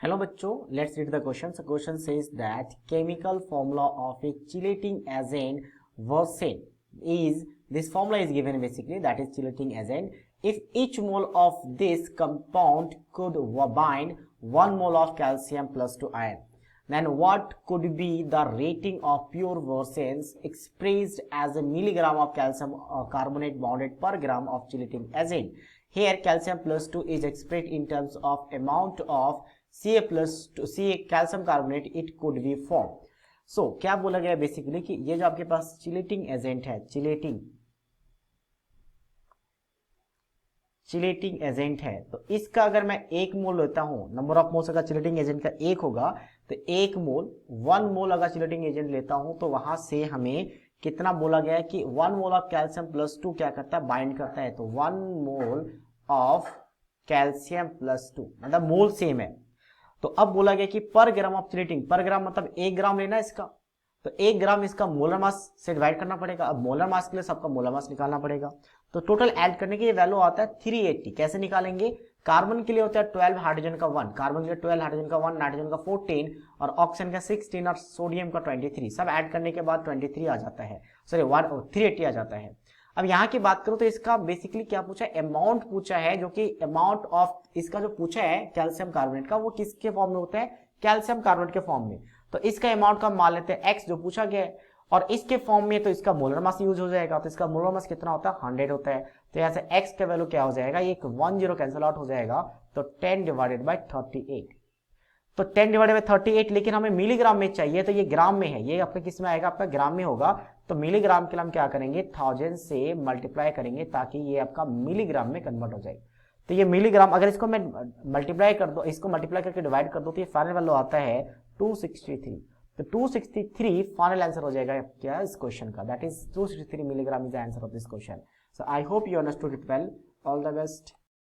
Hello बच्चों, let's read the question. So question says that chemical formula of a chelating agent Versed is, this formula is given basically, that is chelating agent. If each mole of this compound could bind 1 mole of calcium plus 2 iron, then what could be the rating of pure Versed expressed as a milligram of calcium carbonate bonded per gram of chelating agent? Here calcium plus 2 is expressed in terms of amount of Ca plus two Ca calcium carbonate it could be form. So क्या बोला गया basically कि ये जो आपके पास chelating agent है, chelating agent है, तो इसका अगर मैं एक मोल लेता हूं, नंबर ऑफ मोल्स अगर चिलेटिंग एजेंट का एक होगा तो एक मोल 1 मोल अगर चिलेटिंग एजेंट लेता हूं तो वहां से हमें कितना बोला गया है कि 1 मोल ऑफ कैल्शियम प्लस 2 क्या करता है, बाइंड करता है. तो 1 मोल ऑफ कैल्शियम प्लस 2 मतलब मोल सेम है. तो अब बोला गया कि पर ग्राम ऑफ चिलेटिंग, पर ग्राम मतलब 1 ग्राम लेना है इसका, तो 1 ग्राम इसका मोलर मास से डिवाइड करना पड़ेगा. अब मोलर मास के लिए सबका मोलर मास निकालना पड़ेगा. तो टोटल ऐड करने के ये वैल्यू आता है 380. कैसे निकालेंगे? कार्बन के लिए होता है 12, हाइड्रोजन का 1, कार्बन के लिए 12, हाइड्रोजन का 1, नाइट्रोजन का 14 और ऑक्सीजन का 16 और सोडियम का 23. सब ऐड करने के बाद 23 आ जाता है, सॉरी 380 आ जाता है. अब यहाँ की बात करूं तो इसका बेसिकली क्या पूछा है, अमाउंट पूछा है, जो कि अमाउंट ऑफ इसका जो पूछा है कैल्शियम कार्बोनेट का, वो किसके फॉर्म में होता है, कैल्शियम कार्बोनेट के फॉर्म में. तो इसका अमाउंट का मान लेते हैं x जो पूछा गया है, और इसके फॉर्म में तो इसका मोलर मास यूज हो जाएगा. तो इसका मोलर मास कितना होता है, 100 होता है. तो यहाँ से x का वैल्यू क्या हो जाएगा, ये 10 कैंसिल आउट हो जाएगा. तो 10 डिवाइडेड बाई 38. तो 10 डिवाइडेड बाई 38, लेकिन हमें मिलीग्राम में चाहिए, तो ये ग्राम में है. ये आपका किस में आएगा, आपका ग्राम में होगा. तो मिलीग्राम के लिए हम क्या करेंगे, 1000 से मल्टीप्लाई करेंगे ताकि ये आपका मिलीग्राम में कन्वर्ट हो जाए. तो ये मिलीग्राम, अगर इसको मैं मल्टीप्लाई कर दो, इसको मल्टीप्लाई करके डिवाइड कर दो, तो ये फाइनल वैल्यू आता है 263. तो 263 फाइनल आंसर हो जाएगा क्या इस क्वेश्चन का, that is 263 milligram is the answer of this question. So I hope you understood it well. All the best.